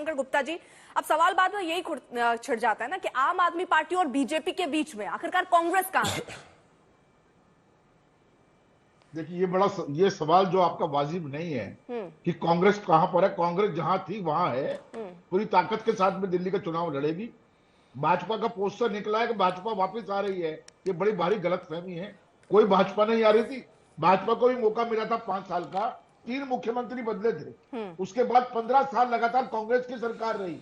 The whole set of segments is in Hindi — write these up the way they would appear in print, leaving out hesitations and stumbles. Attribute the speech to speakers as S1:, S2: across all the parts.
S1: शंकर गुप्ता जी, अब सवाल बाद में यही छिड़ जाता है ना कि आम आदमी पार्टी और बीजेपी के बीच में आखिरकार कांग्रेस कहां है?
S2: देखिए, ये सवाल जो आपका वाजिब नहीं है कि कांग्रेस कहां पर है। कांग्रेस जहां थी वहां है, पूरी ताकत के साथ में दिल्ली का चुनाव लड़ेगी। भाजपा का पोस्टर निकला है कि भाजपा वापस आ रही है, ये बड़ी भारी गलतफहमी है। कोई भाजपा नहीं आ रही थी। भाजपा को भी मौका मिला था 5 साल का, 3 मुख्यमंत्री बदले थे। उसके बाद 15 साल लगातार कांग्रेस की सरकार रही।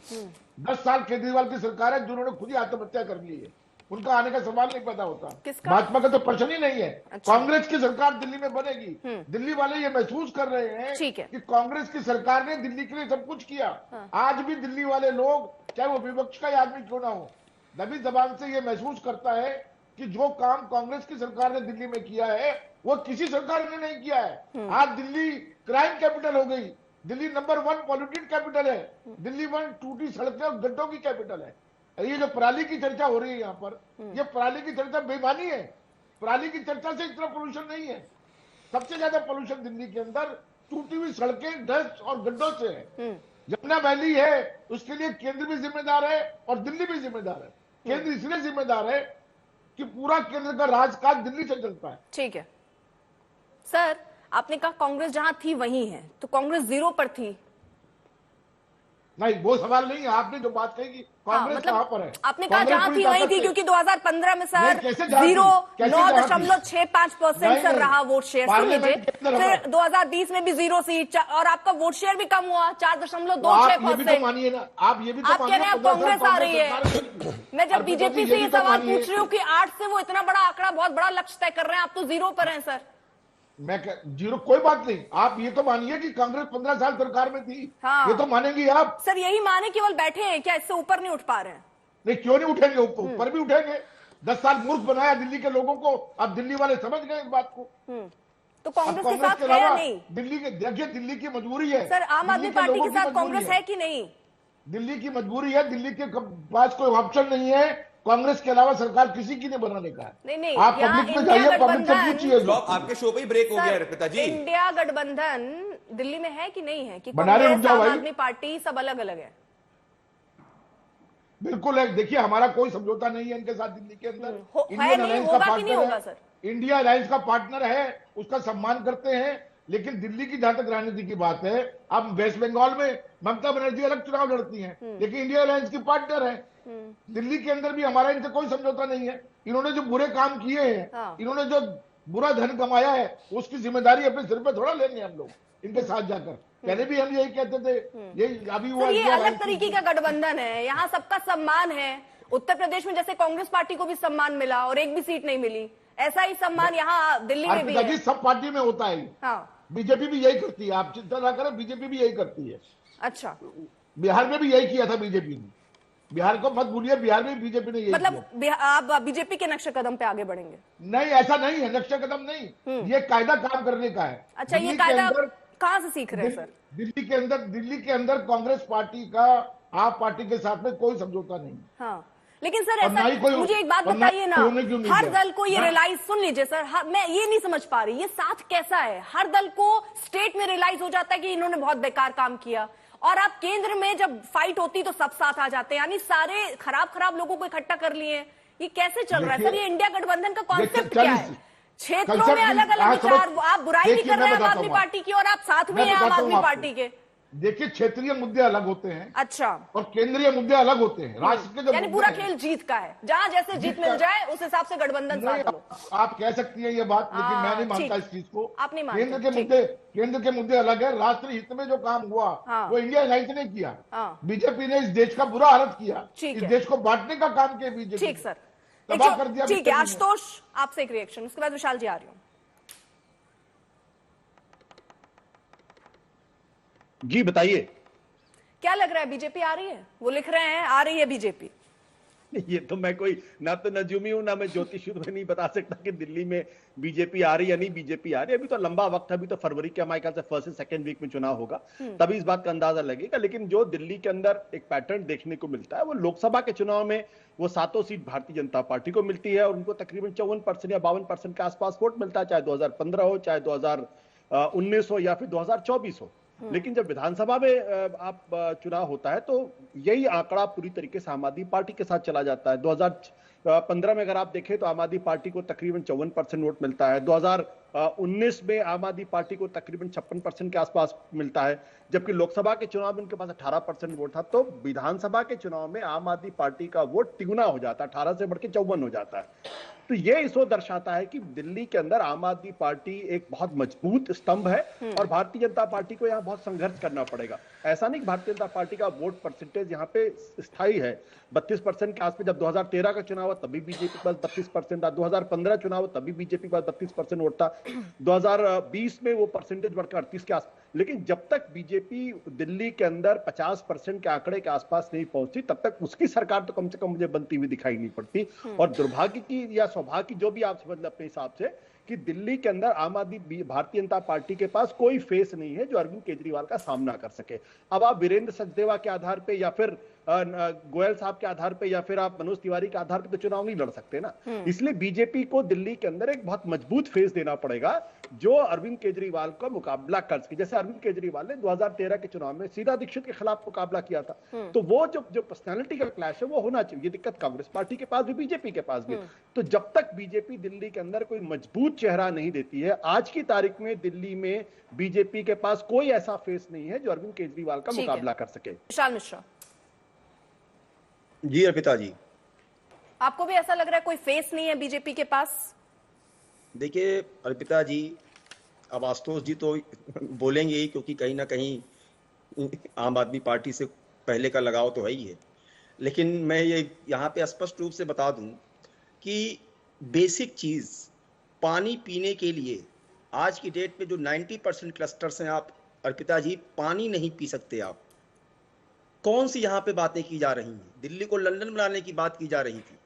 S2: 10 साल केजरीवाल की सरकार है, जिन्होंने खुद ही आत्महत्या कर ली है। उनका आने का सवाल नहीं पैदा होता। भाजपा का तो प्रश्न ही नहीं है। अच्छा। कांग्रेस की सरकार दिल्ली में बनेगी। दिल्ली वाले ये महसूस कर रहे हैं कि कांग्रेस की सरकार ने दिल्ली के लिए सब कुछ किया। हाँ। आज भी दिल्ली वाले लोग, चाहे वो विपक्ष का आदमी क्यों ना हो, दबी जबान से ये महसूस करता है कि जो काम कांग्रेस की सरकार ने दिल्ली में किया है वो किसी सरकार ने नहीं किया है। आज दिल्ली क्राइम कैपिटल हो गई। दिल्ली नंबर 1 पॉल्यूटेड कैपिटल है। दिल्ली 1 टूटी सड़कें और गड्ढों की कैपिटल है। ये जो पराली की चर्चा हो रही है यहाँ पर, ये पराली की चर्चा बेईमानी है। पराली की चर्चा से इतना पोल्यूशन नहीं है। सबसे ज्यादा पोल्यूशन दिल्ली के अंदर टूटी हुई सड़कें, डस्ट और गड्ढों से है। यमुना वैली है, उसके लिए केंद्र भी जिम्मेदार है और दिल्ली भी जिम्मेदार है। केंद्र इसलिए जिम्मेदार है कि पूरा केंद्र का राजकाज दिल्ली से चलता है।
S1: ठीक है सर, आपने कहा कांग्रेस जहां थी वहीं है, तो कांग्रेस 0 पर थी?
S2: नहीं, वो सवाल नहीं है। आपने जो बात कही कि कांग्रेस
S1: मतलब
S2: कहां पर है,
S1: आपने कहा जहां थी वहीं थी, क्योंकि 2015 में सर 9.65% सर रहा वोट शेयर। सुन लीजिए, फिर 2020 में भी 0 सीट और आपका वोट शेयर भी कम हुआ 4.26%।
S2: मानिए ना, आप ये भी
S1: आप कह रहे हैं कांग्रेस आ रही है। मैं जब बीजेपी से ये सवाल पूछ रही हूँ कि 8 से वो इतना बड़ा आंकड़ा, बहुत बड़ा लक्ष्य तय कर रहे हैं, आप तो 0 पर हैं सर।
S2: मैं 0 कोई बात नहीं। आप ये तो मानिए कि कांग्रेस 15 साल सरकार में थी। हाँ। ये तो मानेंगी आप?
S1: सर यही माने, केवल बैठे हैं क्या, इससे ऊपर नहीं उठ पा रहे हैं?
S2: नहीं, क्यों नहीं उठेंगे? ऊपर भी उठेंगे। 10 साल मूर्ख बनाया दिल्ली के लोगों को, अब दिल्ली वाले समझ गए इस बात को।
S1: तो कांग्रेस के साथ है या नहीं?
S2: दिल्ली के, देखिए, दिल्ली की मजबूरी है
S1: सर। आम आदमी पार्टी के साथ कांग्रेस है कि नहीं?
S2: दिल्ली की मजबूरी है। दिल्ली के पास कोई ऑप्शन नहीं है। कांग्रेस के अलावा सरकार किसी की नहीं बनाने का है।
S1: नहीं,
S2: आप पब्लिक में जाइए, पब्लिक से पूछिए।
S3: आपके शो पे ही ब्रेक हो गया है पिताजी।
S1: इंडिया गठबंधन दिल्ली में है कि नहीं है, कि कांग्रेस आम आदमी पार्टी सब अलग अलग है?
S2: बिल्कुल है। देखिए, हमारा कोई समझौता नहीं है इनके साथ दिल्ली के अंदर।
S1: इंडियन अलायंस का पार्टनर है।
S2: इंडिया अलायंस का पार्टनर है, उसका सम्मान करते हैं। लेकिन दिल्ली की जहां तक राजनीति की बात है, अब वेस्ट बंगाल में ममता बनर्जी अलग चुनाव लड़ती हैं, लेकिन इंडिया अलायंस की पार्टनर है। दिल्ली के अंदर भी हमारा इनसे कोई समझौता नहीं है। इन्होंने जो बुरे काम किए हैं, इन्होंने जो बुरा धन कमाया है, उसकी जिम्मेदारी अपने सिर पे थोड़ा लेंगे हम लोग इनके साथ जाकर। पहले भी हम यही कहते थे। यही अभी हुआ।
S1: ये अलग तरीके का गठबंधन है, यहाँ सबका सम्मान है। उत्तर प्रदेश में जैसे कांग्रेस पार्टी को भी सम्मान मिला और एक भी सीट नहीं मिली, ऐसा ही सम्मान यहाँ दिल्ली में भी है।
S2: सब पार्टी में होता है। हाँ। बीजेपी भी यही करती है, आप चिंता ना करें, बीजेपी भी यही करती है।
S1: अच्छा,
S2: बिहार में भी यही किया था बीजेपी ने। बिहार को मत भूलिए, बिहार में बीजेपी ने यही
S1: किया। आप बीजेपी के नक्शे कदम पे आगे बढ़ेंगे?
S2: नहीं, ऐसा नहीं है। नक्शे कदम नहीं, ये कायदा काम करने का है।
S1: अच्छा, ये कायदा कहां से सीख रहे हैं सर?
S2: दिल्ली के अंदर कांग्रेस पार्टी का आप पार्टी के साथ में कोई समझौता नहीं।
S1: हाँ, लेकिन सर ऐसा, मुझे एक बात बताइए ना, हर दल को ये रियलाइज, सुन लीजिए सर, मैं ये नहीं समझ पा रही, ये साथ कैसा है? हर दल को स्टेट में रियलाइज हो जाता है कि इन्होंने बहुत बेकार काम किया, और आप केंद्र में जब फाइट होती तो सब साथ आ जाते हैं, यानी सारे खराब लोगों को इकट्ठा कर लिए। ये कैसे चल रहा है सर? ये इंडिया गठबंधन का कॉन्सेप्ट क्या है? क्षेत्रों में अलग अलग विचार, आप बुराई भी कर रहे हैं आम आदमी पार्टी की और आप साथ में हैं आम आदमी पार्टी के।
S2: देखिए, क्षेत्रीय मुद्दे अलग होते हैं।
S1: अच्छा।
S2: और केंद्रीय मुद्दे अलग होते हैं। राष्ट्र के जो
S1: यानी पूरा खेल जीत का है, जहां जैसे जीत मिल जाए उस हिसाब से गठबंधन साथ लो।
S2: आप कह सकती है ये बात, लेकिन मैं नहीं मानता इस चीज को।
S1: आप नहीं मानते?
S2: केंद्र के मुद्दे अलग है। राष्ट्र हित में जो काम हुआ वो इंडिया अलायंस ने किया। बीजेपी ने इस देश का बुरा हालत किया, इस देश को बांटने का काम किया बीजेपी।
S1: ठीक सर,
S2: तबाह कर दिया।
S1: ठीक है आशुतोष, आपसे एक रिएक्शन, उसके बाद विशाल जी आ रही हूँ।
S3: जी बताइए,
S1: क्या लग रहा है, बीजेपी आ रही है? वो लिख रहे हैं आ रही है बीजेपी।
S3: ये तो मैं कोई ना तो नजूमी हूं, ना मैं ज्योतिषी हूं, नहीं बता सकता कि दिल्ली में बीजेपी आ रही है या नहीं बीजेपी आ रही है। अभी तो लंबा वक्त है, अभी तो फरवरी के हमारे ख्याल से फर्स्ट से सेकंड वीक में चुनाव होगा, तभी इस बात का अंदाजा लगेगा। लेकिन जो दिल्ली के अंदर एक पैटर्न देखने को मिलता है, वो लोकसभा के चुनाव में वो 7 सीट भारतीय जनता पार्टी को मिलती है और उनको तकरीबन 54% या 52% के आसपास वोट मिलता है, चाहे 2015 हो, चाहे 2019 हो या फिर 2024 हो। लेकिन जब विधानसभा में आप चुनाव होता है तो यही आंकड़ा पूरी तरीके से आम आदमी पार्टी के साथ चला जाता है। 2015 में अगर आप देखें तो आम आदमी पार्टी को तकरीबन 54% वोट मिलता है। 2019 में आम आदमी पार्टी को तकरीबन 56% के आसपास मिलता है, जबकि लोकसभा के चुनाव में उनके पास 18% वोट था। तो विधानसभा के चुनाव में आम आदमी पार्टी का वोट तिगुना हो जाता है, 18 से बढ़ के 54 हो जाता है। तो ये इसको दर्शाता है कि दिल्ली के अंदर आम आदमी पार्टी एक बहुत मजबूत स्तंभ है और भारतीय जनता पार्टी को यहाँ बहुत संघर्ष करना पड़ेगा। ऐसा नहीं कि भारतीय जनता पार्टी का वोट परसेंटेज यहाँ पे स्थायी है 32% के आसपास। जब 2013 का चुनाव हुआ तभी बीजेपी के पास 32% था, 2015 चुनाव हुआ तभी बीजेपी के पास 32% वोट था, 2020 में वो परसेंटेज बढ़कर 38 के आसपास। लेकिन जब तक बीजेपी दिल्ली के अंदर 50% के आंकड़े के आसपास नहीं पहुंची तब तक उसकी सरकार तो कम से कम मुझे बनती हुई दिखाई नहीं पड़ती। और दुर्भाग्य की या सौभाग्य की, जो भी आप समझ लें अपने हिसाब से, कि दिल्ली के अंदर आम आदमी भारतीय जनता पार्टी के पास कोई फेस नहीं है जो अरविंद केजरीवाल का सामना कर सके। अब आप वीरेंद्र सचदेवा के आधार पे या फिर गोयल साहब के आधार पे या फिर आप मनोज तिवारी के आधार पे तो चुनाव नहीं लड़ सकते ना। इसलिए बीजेपी को दिल्ली के अंदर एक बहुत मजबूत फेस देना पड़ेगा जो अरविंद केजरीवाल का मुकाबला कर सके। जैसे अरविंद केजरीवाल ने 2013 के चुनाव में शीला दीक्षित के खिलाफ मुकाबला किया था, तो वो जो पर्सनैलिटी का क्लैश है वो होना चाहिए। ये दिक्कत कांग्रेस पार्टी के पास भी, बीजेपी के पास भी। तो जब तक बीजेपी दिल्ली के अंदर कोई मजबूत चेहरा नहीं देती है, आज की तारीख में दिल्ली में बीजेपी के पास कोई ऐसा फेस नहीं है जो अरविंद केजरीवाल का मुकाबला कर सके।
S1: विशाल मिश्रा
S4: जी अर्पिता जी,
S1: आपको भी ऐसा लग रहा है कोई फेस नहीं है बीजेपी के पास?
S4: देखिए अर्पिता जी, अब आशुतोष जी तो बोलेंगे ही, क्योंकि कहीं ना कहीं आम आदमी पार्टी से पहले का लगाव तो है ही है। लेकिन मैं ये यहाँ पे स्पष्ट रूप से बता दूं कि बेसिक चीज पानी पीने के लिए आज की डेट में जो 90% क्लस्टर्स हैं, आप अर्पिता जी पानी नहीं पी सकते। आप कौन सी यहाँ पे बातें की जा रही हैं? दिल्ली को लंदन बनाने की बात की जा रही थी,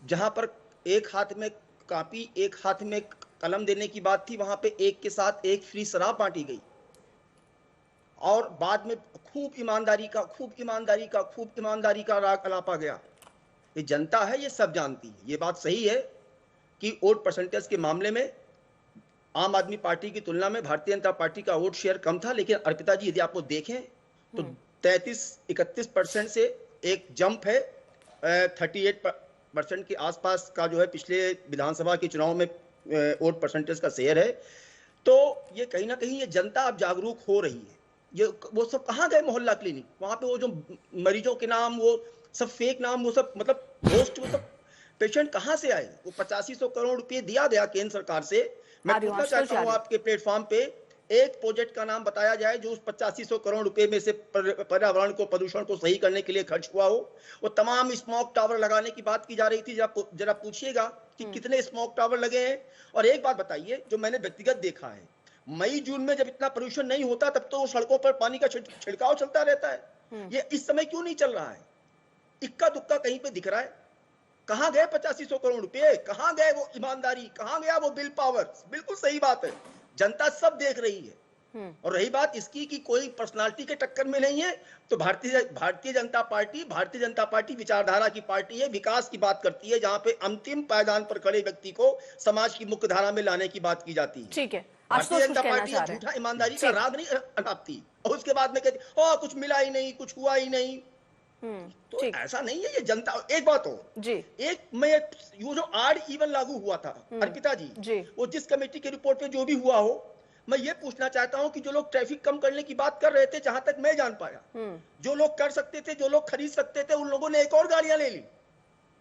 S4: जहां पर एक हाथ में कापी एक हाथ में कलम देने की बात थी, वहां पे एक के साथ एक फ्री शराब बांटी गई। और बाद में खूब ईमानदारी का राग अलापा गया। ये जनता है, ये सब जानती है। ये बात सही है कि वोट परसेंटेज के मामले में आम आदमी पार्टी की तुलना में भारतीय जनता पार्टी का वोट शेयर कम था। लेकिन अर्पिता जी, यदि आपको देखें तो 33-31% से एक जंप है 38% के आसपास का जो है पिछले विधानसभा के चुनाव में वोट परसेंटेज का शेयर है। तो ये कहीं ना कहीं ये जनता अब जागरूक हो रही है। ये वो सब कहाँ गए मोहल्ला क्लिनिक? वहां पे वो जो मरीजों के नाम, वो सब फेक नाम, वो सब मतलब पोस्ट, वो सब पेशेंट कहाँ से आए? वो 8500 करोड़ रुपए दिया गया केंद्र सरकार से। मैं पूछना चाहता हूँ आपके प्लेटफॉर्म पे एक प्रोजेक्ट का नाम बताया जाए जो उस 8500 करोड़ रुपए में से पर्यावरण को, प्रदूषण को सही करने के लिए खर्च हुआ हो। वो तमाम स्मोक टावर लगाने की बात की जा रही थी। जरा पूछिएगा कि कितने स्मोक टावर लगे हैं। और एक बात बताइए, जो मैंने व्यक्तिगत देखा है, मई जून में जब इतना प्रदूषण नहीं होता तब तो सड़कों पर पानी का छिड़काव चलता रहता है। ये इस समय क्यों नहीं चल रहा है? इक्का दुक्का कहीं पे दिख रहा है। कहां गए 8500 करोड़ रुपए? कहां गए वो ईमानदारी? कहां गया वो बिल पावर? बिल्कुल सही बात है, जनता सब देख रही है। और रही बात इसकी कि कोई पर्सनालिटी के टक्कर में नहीं है, तो भारतीय जनता पार्टी विचारधारा की पार्टी है, विकास की बात करती है, जहां पे अंतिम पायदान पर खड़े व्यक्ति को समाज की मुख्य धारा में लाने की बात की जाती है।
S1: ठीक है,
S4: भारतीय जनता पार्टी झूठा ईमानदारी का राग नहीं अनापती और उसके बाद में कहती कुछ मिला ही नहीं, कुछ हुआ ही नहीं। तो ऐसा नहीं है ये जनता। एक बात हो जी, ये जो आड इवन लागू हुआ था अर्पिता जी, वो जिस कमेटी के रिपोर्ट पे जो भी हुआ हो, मैं ये पूछना चाहता हूं कि जो लोग ट्रैफिक कम करने की बात कर रहे थे, जहां तक मैं जान पाया, जो लोग कर सकते थे, जो लोग खरीद सकते थे, उन लोगों ने एक और गाड़ियां ले ली।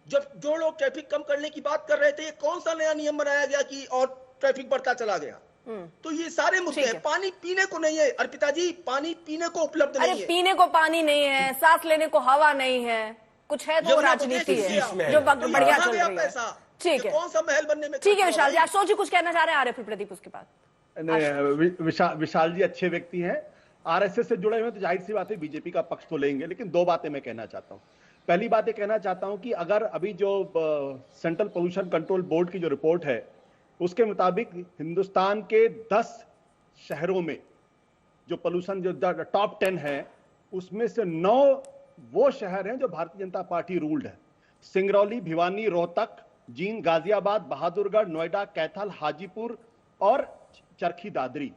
S4: जब जो लोग ट्रैफिक कम करने की बात कर रहे थे, ये कौन सा नया नियम बनाया गया कि और ट्रैफिक बढ़ता चला गया? तो ये सारे मुद्दे हैं। पानी पीने को नहीं है अर्पिता जी, पानी पीने को उपलब्ध नहीं है।
S1: पीने को पानी नहीं है, सांस लेने को हवा नहीं है, कुछ है तो राजनीति है जो बढ़िया चल रही है। ठीक है,
S4: कौन सा महल बनने में?
S1: ठीक है विशाल जी, आशुतोष जी कुछ कहना चाह रहे हैं? फिर प्रदीप उसके बाद।
S3: विशाल जी अच्छे व्यक्ति हैं, आरएसएस से जुड़े हुए, तो जाहिर सी बात है बीजेपी का पक्ष तो लेंगे। लेकिन दो बातें मैं कहना चाहता हूँ। पहली बात ये कहना चाहता हूँ कि अगर अभी जो सेंट्रल पोल्यूशन कंट्रोल बोर्ड की जो रिपोर्ट है उसके मुताबिक हिंदुस्तान के 10 शहरों में जो पोल्यूशन जो टॉप 10 है, उसमें से 9 वो शहर हैं जो भारतीय जनता पार्टी रूल्ड है। सिंगरौली, भिवानी, रोहतक, जींद, गाजियाबाद, बहादुरगढ़, नोएडा, कैथल, हाजीपुर और चरखी दादरी।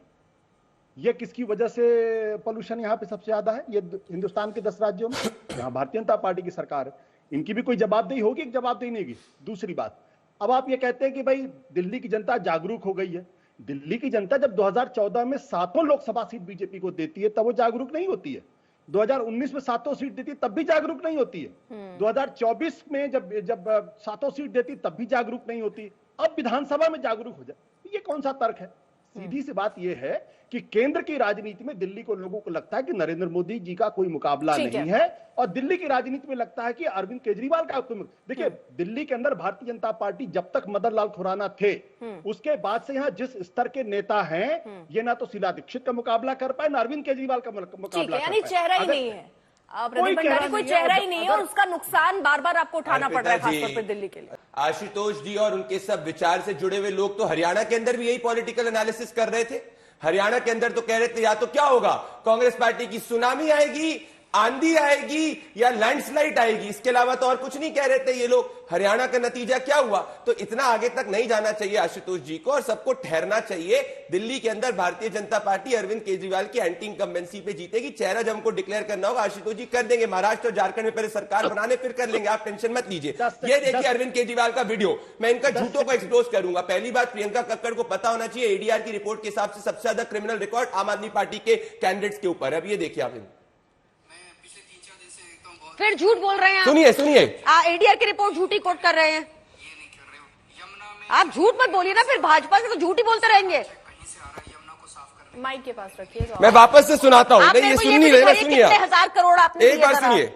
S3: ये किसकी वजह से पोल्यूशन यहाँ पे सबसे ज्यादा है? ये हिंदुस्तान के 10 राज्यों में यहाँ भारतीय जनता पार्टी की सरकार है, इनकी भी कोई जवाबदेही होगी? एक जवाबदेही नहीं होगी। दूसरी बात, अब आप ये कहते हैं कि भाई दिल्ली की जनता जागरूक हो गई है। दिल्ली की जनता जब 2014 में 7 लोकसभा सीट बीजेपी को देती है तब वो जागरूक नहीं होती है। 2019 में 7 सीट देती है तब भी जागरूक नहीं होती है। 2024 में जब 7 सीट देती तब भी जागरूक नहीं होती। अब विधानसभा में जागरूक हो जाए, ये कौन सा तर्क है? सीधी सी बात यह है कि केंद्र की राजनीति में दिल्ली को लोगों को लगता है कि नरेंद्र मोदी जी का कोई मुकाबला नहीं है, और दिल्ली की राजनीति में लगता है कि अरविंद केजरीवाल का कोई। देखिए, दिल्ली के अंदर भारतीय जनता पार्टी जब तक मदन लाल खुराना थे, उसके बाद से यहाँ जिस स्तर के नेता हैं, ये ना तो शीला दीक्षित का मुकाबला कर पाए, ना अरविंद केजरीवाल का मुकाबला,
S1: यानी चेहरा ही नहीं है। कोई चेहरा ही नहीं है, और उसका नुकसान बार बार आपको उठाना पड़ रहा है, खासतौर पर दिल्ली के लिए।
S5: आशुतोष जी और उनके सब विचार से जुड़े हुए लोग तो हरियाणा के अंदर भी यही पॉलिटिकल एनालिसिस कर रहे थे। हरियाणा के अंदर तो कह रहे थे या तो क्या होगा, कांग्रेस पार्टी की सुनामी आएगी, आंधी आएगी या लैंडस्लाइड आएगी, इसके अलावा तो और कुछ नहीं कह रहे थे ये लोग। हरियाणा का नतीजा क्या हुआ? तो इतना आगे तक नहीं जाना चाहिए आशुतोष जी को, और सबको ठहरना चाहिए दिल्ली के अंदर भारतीय जनता पार्टी अरविंद केजरीवाल की एंटी इनकम्बेंसी पे जीतेगी। चेहरा जब हमको डिक्लेयर करना होगा आशुतोष जी कर देंगे। महाराष्ट्र और झारखंड में पहले सरकार बनाने फिर कर लेंगे, आप टेंशन मत लीजिए। ये देखिए अरविंद केजरीवाल का वीडियो, मैं इनका झूठों को एक्सपोज करूंगा। पहली बात, प्रियंका कक्कड़ को पता होना चाहिए एडीआर की रिपोर्ट के हिसाब से सबसे ज्यादा क्रिमिनल रिकॉर्ड आम आदमी पार्टी के कैंडिडेट्स के ऊपर। अब ये देखिए आप,
S1: फिर झूठ बोल रहे हैं।
S5: सुनिए सुनिए,
S1: एडीआर की रिपोर्ट झूठी कोट कर रहे हैं। आप झूठ मत बोलिए ना, फिर भाजपा से तो झूठ ही बोलते रहेंगे। माइक के पास रखिए।
S5: मैं वापस से सुनाता हूँ, ये सुन नहीं रहे, सुनिए
S1: 1000 करोड़ आपने
S5: एक बार सुनिए।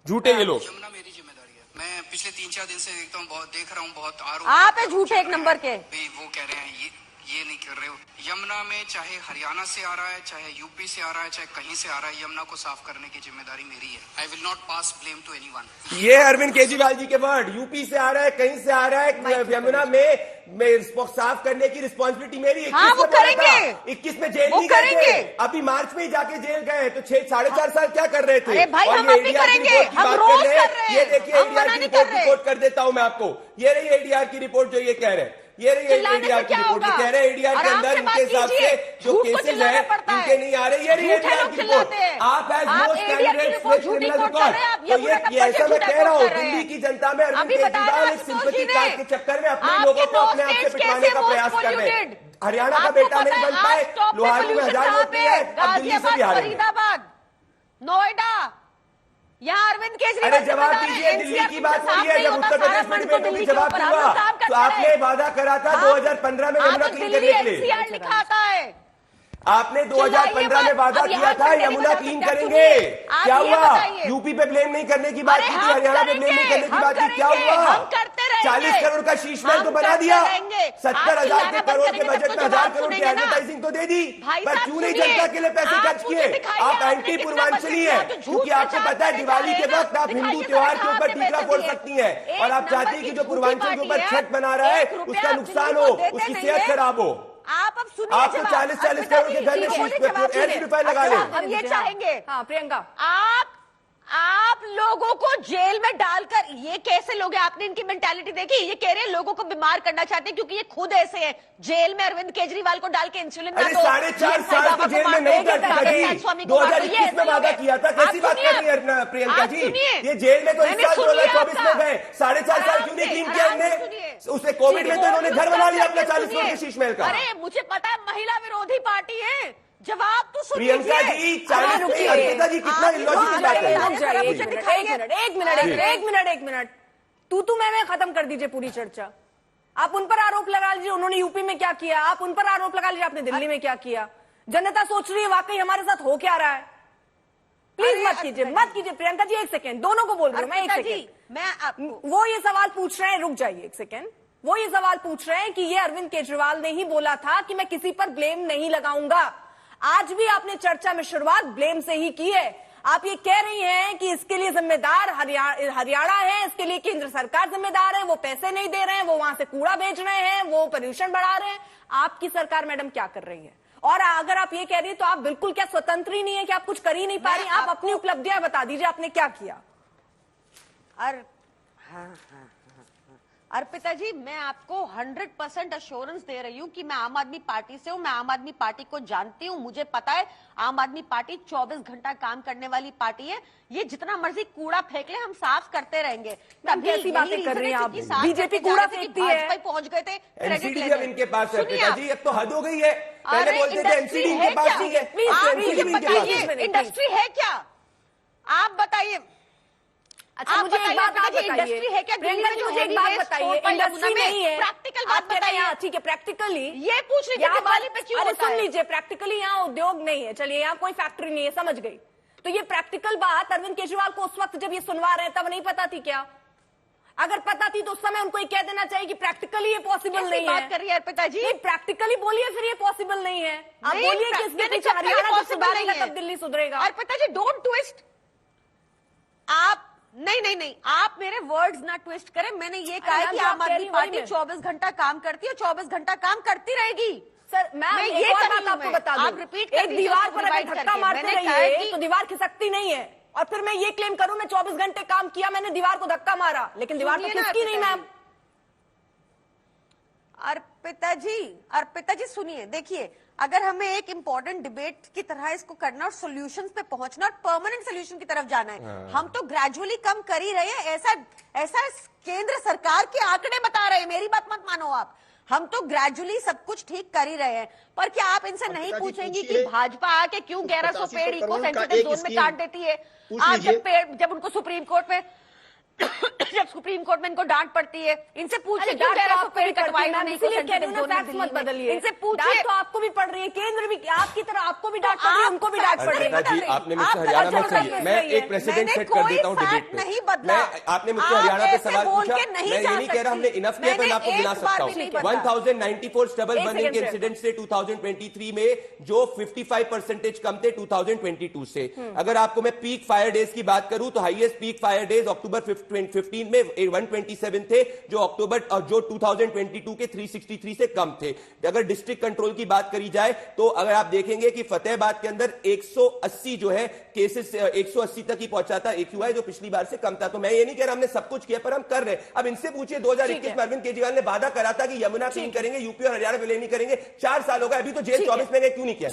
S5: झूठे ये लोग।
S6: यमुना मेरी जिम्मेदारी है। मैं पिछले 3-4 दिन से देखता हूँ, बहुत देख रहा हूँ, बहुत आरोप
S1: आप है झूठे एक नंबर के।
S6: वो कह रहे हैं ये नहीं कर रहे हो। यमुना में चाहे हरियाणा से आ रहा है, चाहे यूपी से आ रहा है, चाहे कहीं से आ रहा है, यमुना को साफ करने की जिम्मेदारी मेरी है। I will not pass blame to anyone.
S5: ये अरविंद केजरीवाल जी के वर्ड, यूपी से आ रहा है, कहीं से आ रहा है, यमुना में साफ करने की रिस्पॉन्सिबिलिटी मेरी है।
S1: हाँ, वो करेंगे।
S5: 21 में जेल नहीं गए थे, अभी मार्च में ही जाके जेल गए, तो 6-4.5 साल क्या कर रहे थे?
S1: अरे भाई, हम अभी करेंगे, हम रोज कर रहे हैं।
S5: ये देखिए एडीआर की रिपोर्ट रिपोर्ट कर देता हूं मैं आपको। ये रही एडीआर की रिपोर्ट जो ये कह रहे हैं, ये रही एडीआर की रिपोर्ट जो कह रहे हैं एडीआर के अंदर इनके हिसाब से जो केसेस हैं इनके नहीं आ रहे। ये रही एडीआर की report. AAP as most candidates with criminal record, तो ये ऐसा मैं कह रहा हूँ, दिल्ली की जनता में अरविंद केजरीवाल एक सिंपैथी कार्ड के चक्कर में अपने लोगों को अपने आप से पिटवाने का प्रयास कर रहे हैं। हरियाणा का बेटा नहीं बन पाए, लोहारू में 1000 होती है, अब दिल्ली से भी हारेंगे।
S1: नोएडा, यहाँ अरविंद केजरीवाल।
S5: अरे जवाब दीजिए, दिल्ली की बात हो रही है, जब उत्तर प्रदेश में डिबेट में जवाब हुआ तो आपने वादा करा था 2015 में यमुना क्लीन करने के लिए।
S1: लिखा आता है,
S5: आपने 2015 में वादा किया था यमुना क्लीन करेंगे, क्या हुआ? यूपी पे ब्लेम नहीं करने की बात की थी, हरियाणा पे ब्लेम नहीं करने की बात की, क्या हुआ? 40 करोड़ का शीश महल तो बना दिया, 70,000 के करोड़ के बजट में 1000 करोड़ की एडवर्टाइजिंग तो दे दी, पर क्यों नहीं जनता के लिए पैसे खर्च किए? आप एंटी पूर्वांचली है, क्योंकि आपको पता है दिवाली के वक्त आप हिंदू त्योहार के ऊपर टीका फोड़ सकती है, और आप चाहती है कि जो पूर्वांचल के ऊपर छठ बना रहा है उसका नुकसान हो, उसकी सेहत खराब हो।
S1: आप अब सुनिए,
S5: आपको 40-40 करोड़ के घर में शीश रुपए लगा ले।
S1: हम ये चाहेंगे।
S7: हाँ प्रियंका,
S1: आप लोगों को जेल में डालकर, ये कैसे लोग हैं? आपने इनकी मेंटालिटी देखी? ये कह रहे हैं लोगों को बीमार करना चाहते हैं क्योंकि ये खुद ऐसे हैं। जेल में अरविंद केजरीवाल को डाल के इंसुलिन ना दो।
S5: 4.5 साल तो जेल में नहीं करती। 2021 में वादा किया था, कैसी बात कर रही है प्रियंका जी? ये जेल में तो इस साल 2024 में गए, 4.5 साल क्यों नहीं क्लीन किया हमने? उससे कोविड में तो इन्होंने घर बना लिया अपना 40 करोड़ के शीश महल का।
S1: अरे मुझे पता है महिला विरोधी पार्टी है, जवाब तो सुनिए।
S5: प्रियंका जी 40 अर्पिता जी कितना इलॉजिकल बात है।
S7: एक मिनट, तू मैं खत्म कर दीजिए पूरी चर्चा। आप उन पर आरोप लगा लीजिए उन्होंने यूपी में क्या किया, आप उन पर आरोप लगा लीजिए आपने दिल्ली में क्या किया। जनता सोच रही है वाकई हमारे साथ हो क्या रहा है। प्लीज मत कीजिए प्रियंका जी, एक सेकेंड, दोनों को बोल रही हूँ मैं, एक सेकेंड। वो ये सवाल पूछ रहे हैं, रुक जाइए एक सेकेंड। वो ये सवाल पूछ रहे हैं कि ये अरविंद केजरीवाल ने ही बोला था कि मैं किसी पर ब्लेम नहीं लगाऊंगा। आज भी आपने चर्चा में शुरुआत ब्लेम से ही की है। आप ये कह रही हैं कि इसके लिए जिम्मेदार हरियाणा है, इसके लिए केंद्र सरकार जिम्मेदार है, वो पैसे नहीं दे रहे हैं, वो वहां से कूड़ा बेच रहे हैं, वो प्रदूषण बढ़ा रहे हैं। आपकी सरकार मैडम क्या कर रही है? और अगर आप ये कह रही है तो आप बिल्कुल क्या स्वतंत्र ही नहीं है कि आप कुछ कर ही नहीं पा रही? आप अपनी उपलब्धियां बता दीजिए, आपने क्या किया।
S8: अर्पिता जी, मैं आपको 100% अश्योरेंस दे रही हूँ कि मैं आम आदमी पार्टी से हूँ, मैं आम आदमी पार्टी को जानती हूँ, मुझे पता है आम आदमी पार्टी 24 घंटा काम करने वाली पार्टी है। ये जितना मर्जी कूड़ा फेंक ले, हम साफ करते रहेंगे।
S1: तभी कैसी बातें कर रही हैं आप? बीजेपी कूड़ा फेंकती है।
S8: पहुंच गए थे
S5: एनसीडी अब इनके पास है अर्पिता जी, अब तो हद हो गई है। पहले बोलते थे एनसीडी इनके पास नहीं है,
S8: इंडस्ट्री है क्या? आप बताइए।
S1: अच्छा, मुझे एक बात आप बताइए,
S8: इंडस्ट्री है क्या?
S1: प्रियंका जी मुझे एक बात बताइए, इंडस्ट्री नहीं है,
S8: प्रैक्टिकल बात बताइए।
S1: ठीक है, प्रैक्टिकली
S8: ये पूछ रही थी दिवाली पे क्यों होता है?
S1: सुन लीजिए, प्रैक्टिकली यहाँ उद्योग नहीं है, चलिए यहाँ कोई फैक्ट्री नहीं है, समझ गई। तो ये प्रैक्टिकल बात अरविंद केजरीवाल को उस वक्त जब ये सुनवा रहे हैं तब नहीं पता थी क्या? अगर पता थी तो उस समय उनको ये कह देना चाहिए कि प्रैक्टिकली ये पॉसिबल नहीं है।
S8: बात कर रही है अर्पिता जी?
S1: नहीं, प्रैक्टिकली बोलिए फिर ये पॉसिबल नहीं है। आप बोलिए कि इसके पीछे हरियाणा को सुधारेगा तब दिल्ली सुधरेगा।
S8: अर्पिता जी, डोंट ट्विस्ट। आप नहीं, आप मेरे वर्ड्स ना ट्विस्ट करें। मैंने ये कहा है कि आम आदमी पार्टी 24 घंटा काम करती है और 24 घंटा काम करती रहेगी।
S1: सर, मैं ये बात आपको बता दूं,
S8: आप रिपीट
S1: एक दीवार पर अगर धक्का मारते रहिए तो दीवार खिसकती नहीं है। और फिर मैं ये क्लेम करूं मैं 24 घंटे काम किया, मैंने दीवार को धक्का मारा, लेकिन दीवार तो खिसकी नहीं मैम।
S8: अर्पिता जी सुनिए, देखिए, अगर हमें एक इंपॉर्टेंट डिबेट की तरह इसको करना और सॉल्यूशंस पे पहुंचना और परमानेंट सॉल्यूशन की तरफ जाना है, हम तो ग्रेजुअली कम कर ही रहे हैं। ऐसा केंद्र सरकार के आंकड़े बता रहे हैं, मेरी बात मत मानो आप। हम तो ग्रेजुअली सब कुछ ठीक कर ही रहे हैं। पर क्या आप इनसे नहीं पूछेंगी कि भाजपा आके क्यों 1100 पेड़ इको सेंसिटिव जोन में काट देती है? आप जब उनको सुप्रीम कोर्ट में इनको डांट पड़ती है, इनसे पूछिए क्यों 1100 पेड़ कटवाए ना?
S1: मत बदलिए,
S8: इनसे पूछिए।
S1: तो आपको भी पड़ रही है, केंद्र भी आपकी तरह आपको भी डांट पड़ रही है, उनको भी डांट पड़ रही है।
S5: आपने मुझसे हरियाणा में सुनिए, मैं एक प्रेसिडेंट सेट कर देता हूँ डिबेट पे।
S8: नहीं बदला।
S5: आपने मुझसे हरियाणा पे सवाल पूछा, मैं ये नहीं कह रहा हमने इनफ किया, मैं आपको गिना सकता हूँ। 1094 स्टबल बर्निंग के इंसिडेंट से 2023 में जो 55% कम थे 2022 से। अगर आपको मैं पीक फायर डेज की बात करूं तो हाईएस्ट पीक फायर डेज अक्टूबर 15 में 127 थे, जो अक्टूबर जो 2022 के 363 से कम थे। अगर डिस्ट्रिक्ट कंट्रोल की बात करी जाए तो अगर आप देखेंगे कि फतेहाबाद के अंदर 180 जो है केसेस 180 तक ही पहुंचा था AQI, जो पिछली बार से कम था। तो मैं ये नहीं कह रहा हमने सब कुछ किया, पर हम कर रहे हैं। अब इनसे पूछिए 2021 में अरविंद केजरीवाल ने वादा करा था कि यमुना क्लीन करेंगे, यूपी और हरियाणा विलय नहीं करेंगे। 4 साल हो गए, अभी तो जेल 24 में गए, क्यों नहीं किया?